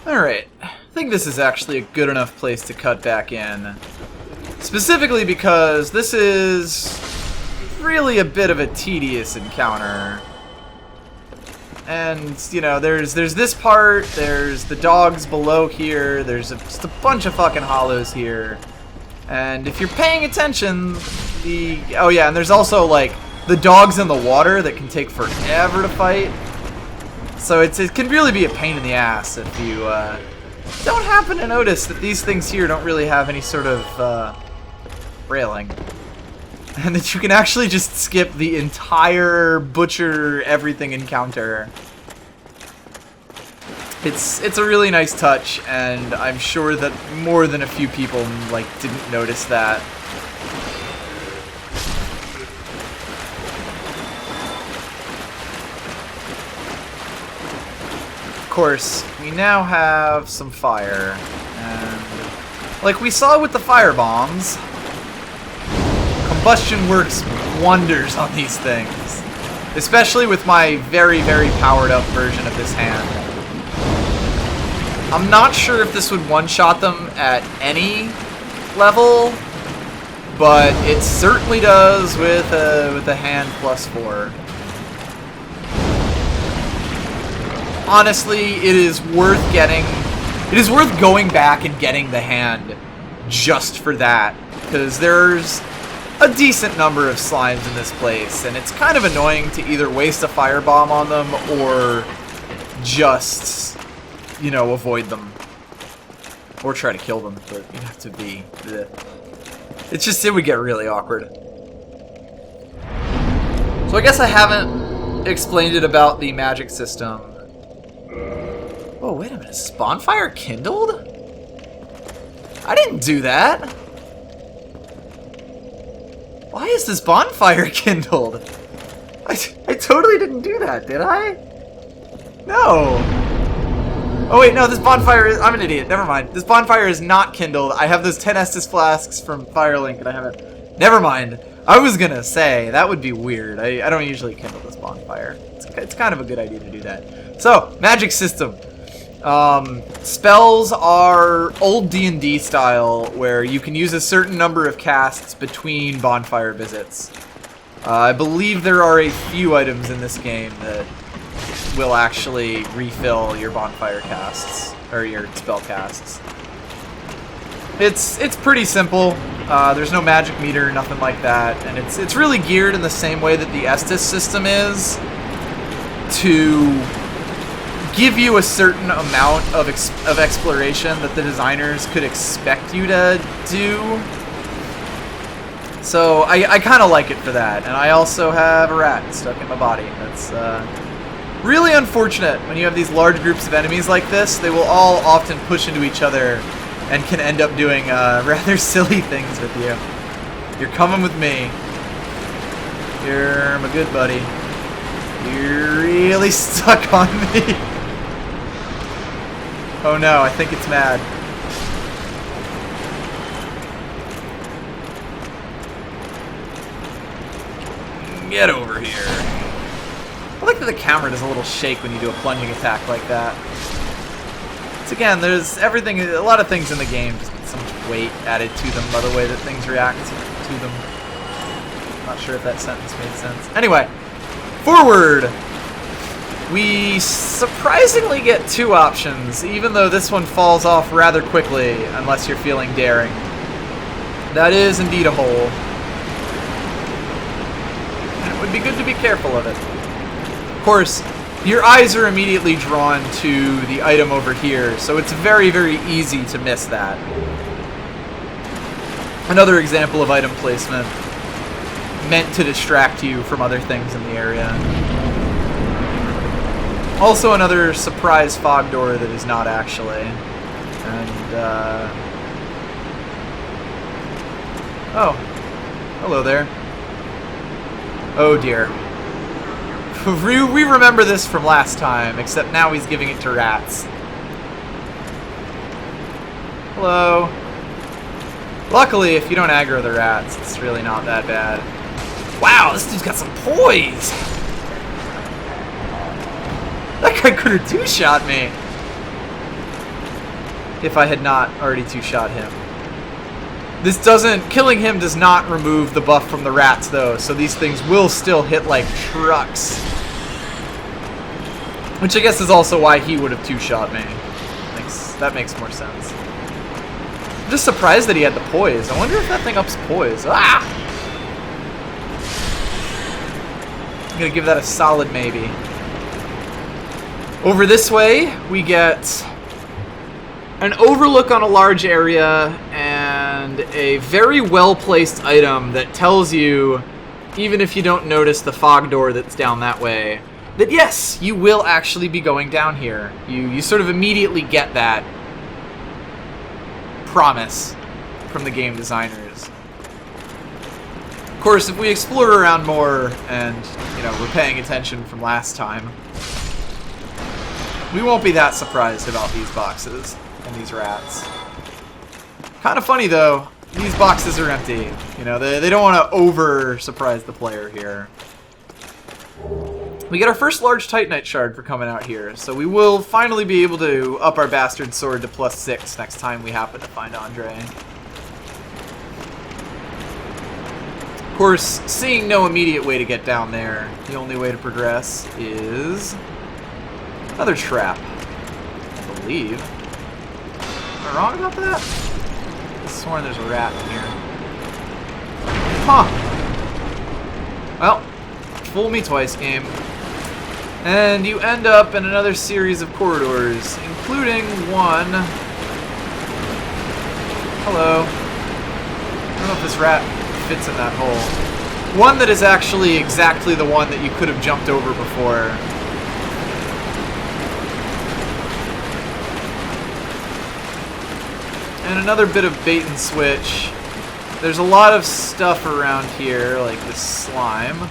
Alright, I think this is actually a good enough place to cut back in. Specifically because this is really a bit of a tedious encounter. And, you know, there's this part, there's the dogs below here, there's just a bunch of fucking hollows here. And if you're paying attention, oh yeah, and there's also, like, the dogs in the water that can take forever to fight. So it can really be a pain in the ass if you don't happen to notice that these things here don't really have any sort of railing. And that you can actually just skip the entire butcher everything encounter. It's a really nice touch, and I'm sure that more than a few people like didn't notice that. Of course, we now have some fire, and like we saw with the fire bombs, combustion works wonders on these things, especially with my very, very powered up version of this hand. I'm not sure if this would one-shot them at any level, but it certainly does with a hand +4. Honestly, it is worth going back and getting the hand just for that, because there's a decent number of slimes in this place, and it's kind of annoying to either waste a firebomb on them or just, you know, avoid them. Or try to kill them, but you have to be... It's just, it would get really awkward. So I guess I haven't explained it about the magic system. Oh, wait a minute. Is this bonfire kindled? I didn't do that. Why is this bonfire kindled? I totally didn't do that, did I? No. Oh wait, no, this bonfire is... I'm an idiot. Never mind. This bonfire is not kindled. I have those 10 Estus flasks from Firelink and I haven't... Never mind. I was gonna say, that would be weird. I don't usually kindle this bonfire. It's kind of a good idea to do that. So, magic system. Spells are old D&D style, where you can use a certain number of casts between bonfire visits. I believe there are a few items in this game that will actually refill your bonfire casts, or your spell casts. It's pretty simple. There's no magic meter, nothing like that, and it's really geared in the same way that the Estus system is, to give you a certain amount of exploration that the designers could expect you to do. So I kind of like it for that, and I also have a rat stuck in my body. That's really unfortunate when you have these large groups of enemies like this. They will all often push into each other and can end up doing rather silly things with you. You're coming with me. You're my good buddy. You're really stuck on me. Oh no, I think it's mad. Get over here. I like that the camera does a little shake when you do a plunging attack like that. So again, there's everything, a lot of things in the game just get so much weight added to them by the way that things react to them. Not sure if that sentence made sense. Anyway, forward! We surprisingly get two options, even though this one falls off rather quickly, unless you're feeling daring. That is indeed a hole. And it would be good to be careful of it. Of course, your eyes are immediately drawn to the item over here, so it's very, very easy to miss that. Another example of item placement meant to distract you from other things in the area. Also another surprise fog door that is not actually. And, oh. Hello there. Oh dear. We remember this from last time, except now he's giving it to rats. Hello. Luckily, if you don't aggro the rats, it's really not that bad. Wow, this dude's got some poise! That guy could have two-shot me. if I had not already two-shot him. Killing him does not remove the buff from the rats though, so these things will still hit like trucks. Which I guess is also why he would have two-shot me. That makes more sense. I'm just surprised that he had the poise. I wonder if that thing ups poise. Ah! I'm gonna give that a solid maybe. Over this way, we get an overlook on a large area and a very well-placed item that tells you, even if you don't notice the fog door that's down that way, that yes, you will actually be going down here. You sort of immediately get that promise from the game designers. Of course, if we explore around more and, you know, we're paying attention from last time, we won't be that surprised about these boxes and these rats. Kind of funny though, these boxes are empty. You know, they don't want to over-surprise the player here. We get our first large Titanite shard for coming out here, so we will finally be able to up our bastard sword to +6 next time we happen to find Andre. Of course, seeing no immediate way to get down there, the only way to progress is another trap, I believe. Am I wrong about that? I could have sworn there's a rat in here. Huh. Well, fool me twice, game. And you end up in another series of corridors, including one... Hello. I don't know if this rat fits in that hole. One that is actually exactly the one that you could have jumped over before. And another bit of bait and switch. There's a lot of stuff around here, like this slime.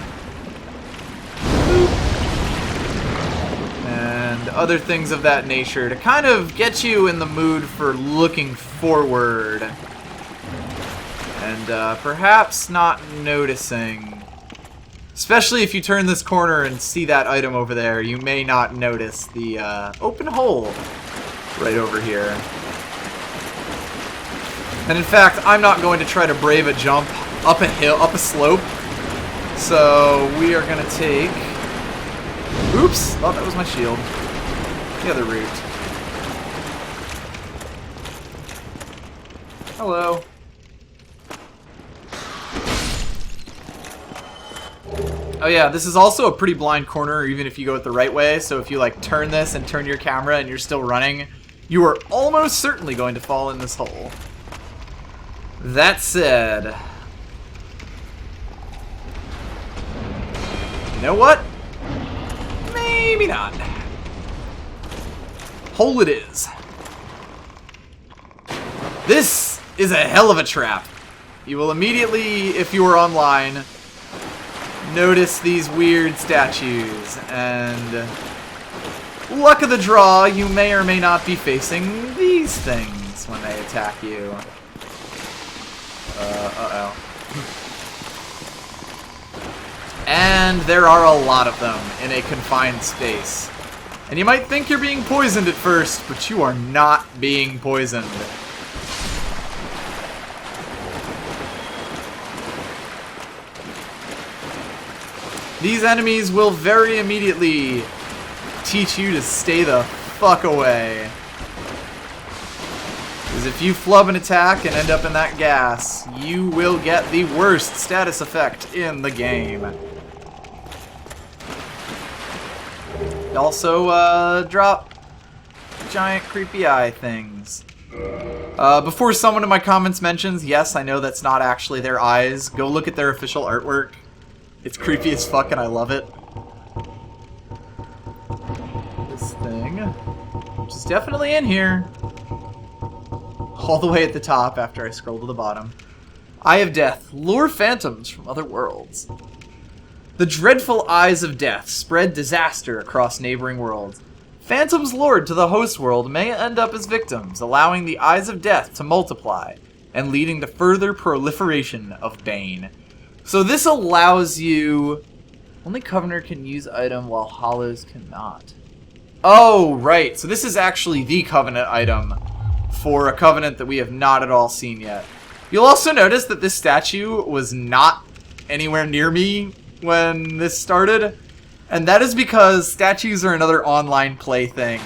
And other things of that nature to kind of get you in the mood for looking forward. And perhaps not noticing. Especially if you turn this corner and see that item over there, you may not notice the open hole right over here. And in fact, I'm not going to try to brave a jump up a hill, up a slope. So we are going to take... Oops, thought that was my shield. The other route. Hello. Oh yeah, this is also a pretty blind corner, even if you go it the right way. So if you like turn this and turn your camera and you're still running, you are almost certainly going to fall in this hole. That said, you know what? Maybe not. Hole it is. This is a hell of a trap. You will immediately, if you are online, notice these weird statues, and luck of the draw, you may or may not be facing these things when they attack you. Uh-oh. And there are a lot of them in a confined space. And you might think you're being poisoned at first, but you are not being poisoned. These enemies will very immediately teach you to stay the fuck away. Because if you flub an attack and end up in that gas, you will get the worst status effect in the game. Also, drop giant creepy eye things. Before someone in my comments mentions, yes, I know that's not actually their eyes, go look at their official artwork. It's creepy as fuck and I love it. This thing, which is definitely in here. All the way at the top after I scroll to the bottom. Eye of Death. Lure phantoms from other worlds. The dreadful eyes of death spread disaster across neighboring worlds. Phantoms lured to the host world may end up as victims, allowing the eyes of death to multiply and leading to further proliferation of Bane. So this allows you... Only Covenant can use item while Hollows cannot. Oh, right. So this is actually the Covenant item for a covenant that we have not at all seen yet. You'll also notice that this statue was not anywhere near me when this started, and that is because statues are another online play thing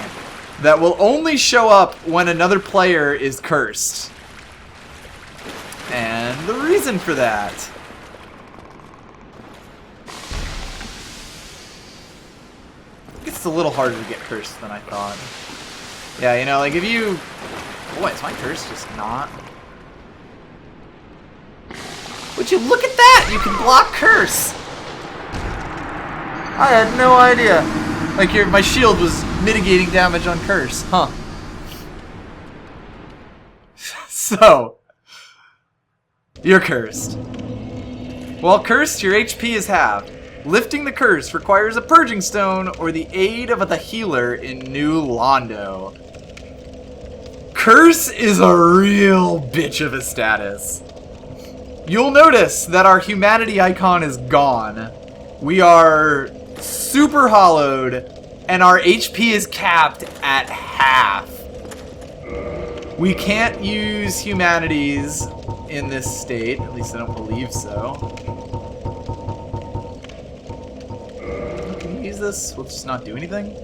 that will only show up when another player is cursed. And the reason for that... it's a little harder to get cursed than I thought. Yeah, you know, like if you... boy, is my curse just not... would you look at that? You can block curse! I had no idea. Like my shield was mitigating damage on curse, huh? So, you're cursed. While cursed, your HP is halved. Lifting the curse requires a purging stone or the aid of the healer in New Londo. Curse is a real bitch of a status. You'll notice that our humanity icon is gone. We are super hollowed, and our HP is capped at half. We can't use humanities in this state, at least I don't believe so. Can we use this? We'll just not do anything.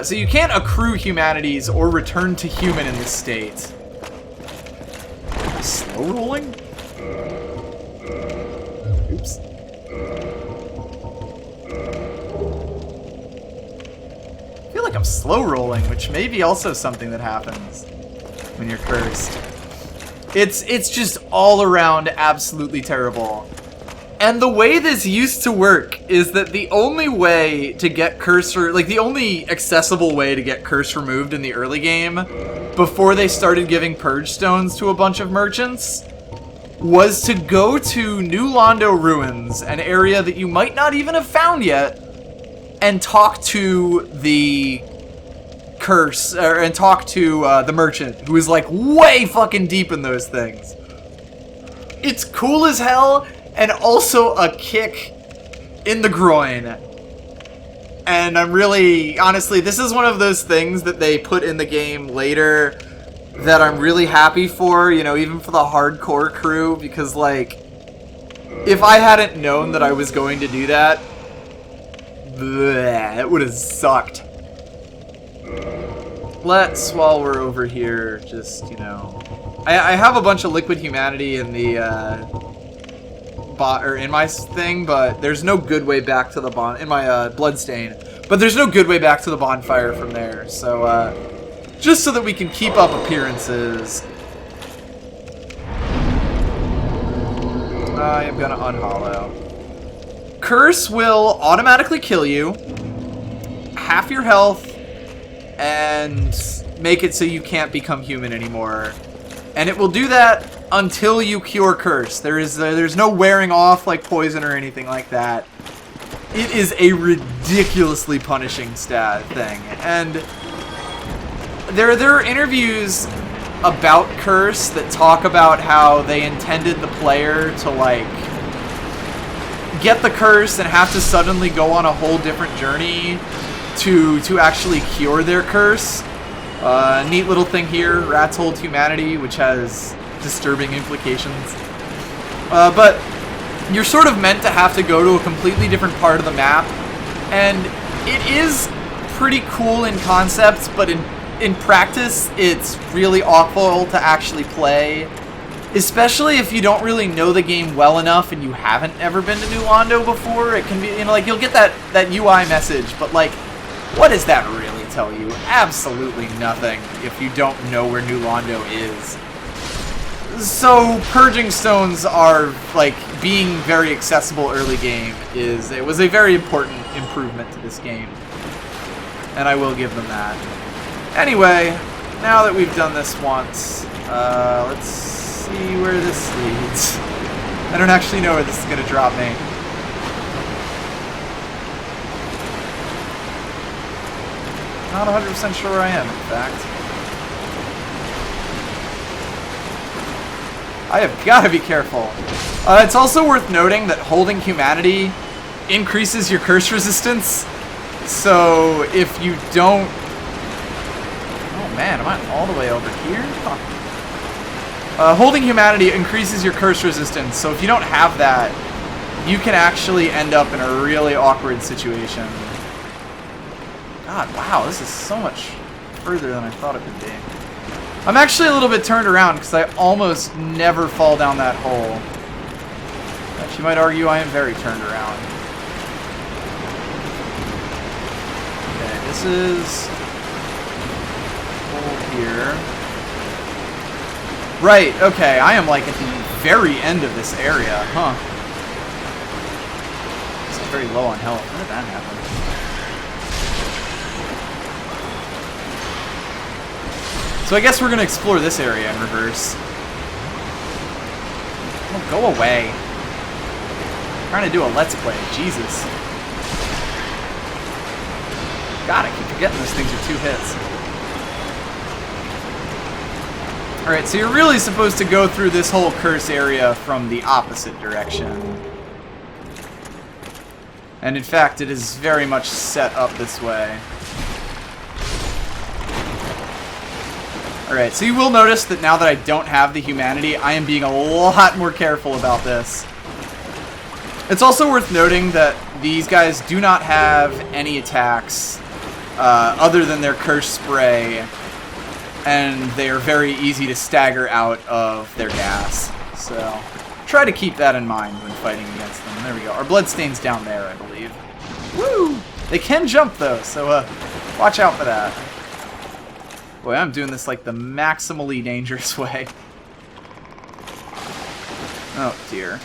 So you can't accrue humanities or return to human in this state. Slow rolling? Oops. I feel like I'm slow rolling, which may be also something that happens when you're cursed. It's just all around absolutely terrible. And the way this used to work is that the only way to get curse, like the only accessible way to get curse removed in the early game, before they started giving purge stones to a bunch of merchants, was to go to New Londo Ruins, an area that you might not even have found yet, and talk to the curse, and talk to the merchant, who is like way fucking deep in those things. It's cool as hell, and also a kick in the groin. And I'm really, honestly, this is one of those things that they put in the game later that I'm really happy for, you know, even for the hardcore crew, because, like, if I hadn't known that I was going to do that, bleh, it would have sucked. Let's, while we're over here, just, you know, I have a bunch of liquid humanity in the, or in my thing, but there's no good way back to the in my bloodstain, but there's no good way back to the bonfire from there, so just so that we can keep up appearances, I am gonna unhollow. Curse will automatically kill you, half your health, and make it so you can't become human anymore. And it will do that until you cure curse. There's no wearing off like poison or anything like that. It is a ridiculously punishing stat thing. And there are interviews about curse that talk about how they intended the player to, like, get the curse and have to suddenly go on a whole different journey to actually cure their curse. Neat little thing here, rats hold humanity, which has disturbing implications. But you're sort of meant to have to go to a completely different part of the map, and it is pretty cool in concept, but in practice, it's really awful to actually play, especially if you don't really know the game well enough and you haven't ever been to New Londo before. It can be, you know, like, you'll get that UI message, but, like, what does that really tell you? Absolutely nothing if you don't know where New Londo is. So purging stones are, like, being very accessible early game it was a very important improvement to this game, and I will give them that. Anyway, now that we've done this once, let's see where this leads. I don't actually know where this is going to drop me. Not 100% sure where I am, in fact. I have got to be careful. It's also worth noting that holding humanity increases your curse resistance. So if you don't Oh man, am I all the way over here? Huh. Holding humanity increases your curse resistance, so if you don't have that, you can actually end up in a really awkward situation. God, wow, this is so much further than I thought it would be. I'm actually a little bit turned around because I almost never fall down that hole. But you might argue I am very turned around. Okay, this is hole here. Right, okay, I am like at the very end of this area, huh? It's very low on health. How did that happen? So I guess we're going to explore this area in reverse. Oh, go away. I'm trying to do a Let's Play. Jesus. God, I keep forgetting those things are 2 hits. Alright, so you're really supposed to go through this whole curse area from the opposite direction. And in fact, it is very much set up this way. Alright, so you will notice that now that I don't have the humanity, I am being a lot more careful about this. It's also worth noting that these guys do not have any attacks other than their curse spray, and they are very easy to stagger out of their gas. So try to keep that in mind when fighting against them. There we go. Our bloodstain's down there, I believe. Woo! They can jump though, so watch out for that. Boy, I'm doing this like the maximally dangerous way. Oh dear.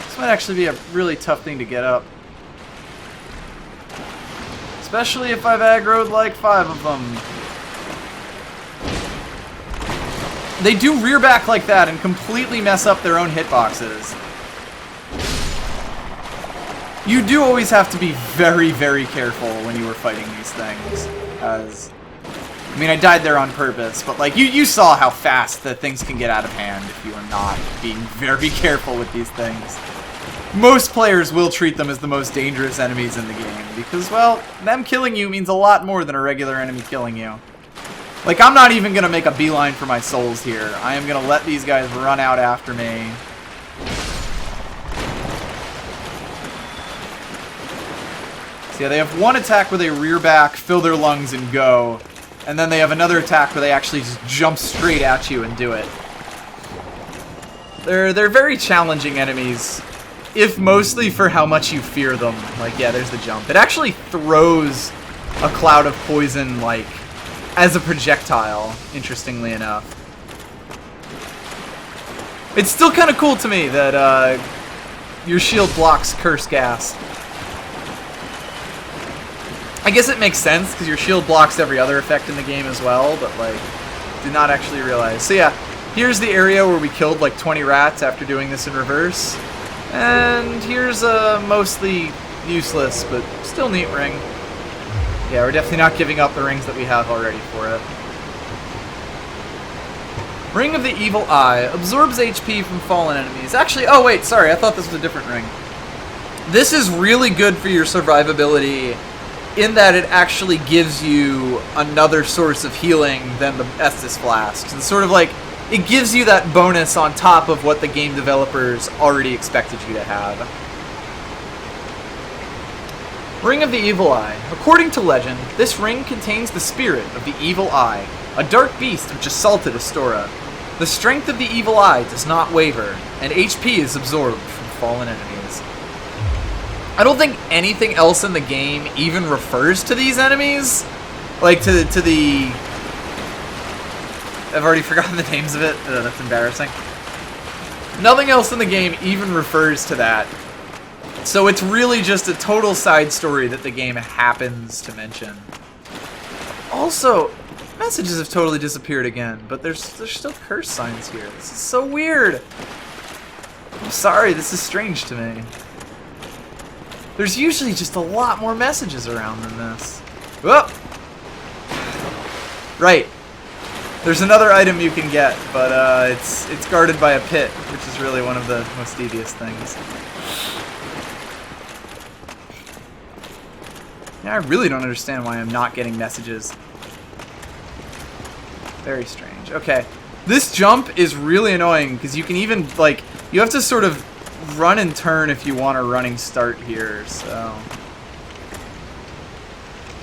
This might actually be a really tough thing to get up. Especially if I've aggroed like 5 of them. They do rear back like that and completely mess up their own hitboxes. You do always have to be very, very careful when you are fighting these things. As, I mean, I died there on purpose, but like you saw how fast the things can get out of hand if you are not being very careful with these things. Most players will treat them as the most dangerous enemies in the game because, well, them killing you means a lot more than a regular enemy killing you. Like, I'm not even going to make a beeline for my souls here. I am going to let these guys run out after me. So yeah, they have one attack where they rear back, fill their lungs, and go. And then they have another attack where they actually just jump straight at you and do it. They're very challenging enemies, if mostly for how much you fear them. Like, yeah, there's the jump. It actually throws a cloud of poison, like, as a projectile, interestingly enough. It's still kind of cool to me that your shield blocks curse gas. I guess it makes sense, because your shield blocks every other effect in the game as well, but, like, did not actually realize. So yeah, here's the area where we killed, like, 20 rats after doing this in reverse. And here's a mostly useless, but still neat ring. Yeah, we're definitely not giving up the rings that we have already for it. Ring of the Evil Eye. Absorbs HP from fallen enemies. Actually, oh wait, sorry, I thought this was a different ring. This is really good for your survivability in that it actually gives you another source of healing than the Estus Flasks. It's sort of like, it gives you that bonus on top of what the game developers already expected you to have. Ring of the Evil Eye. According to legend, this ring contains the spirit of the Evil Eye, a dark beast which assaulted Astora. The strength of the Evil Eye does not waver, and HP is absorbed from fallen enemies. I don't think anything else in the game even refers to these enemies. Like, to the... I've already forgotten the names of it. That's embarrassing. Nothing else in the game even refers to that. So it's really just a total side story that the game happens to mention. Also, messages have totally disappeared again, but there's still curse signs here. This is so weird. I'm sorry, this is strange to me. There's usually just a lot more messages around than this. Whoop! Right. There's another item you can get, but it's guarded by a pit, which is really one of the most devious things. Yeah, I really don't understand why I'm not getting messages. Very strange. Okay. This jump is really annoying because you can even, like, you have to sort of run and turn if you want a running start here, so...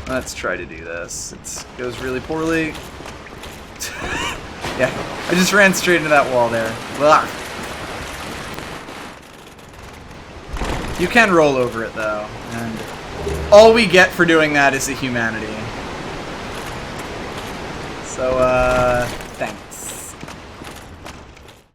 Let's try to do this. It goes really poorly. Yeah, I just ran straight into that wall there. Blah. You can roll over it, though, and all we get for doing that is the humanity. So,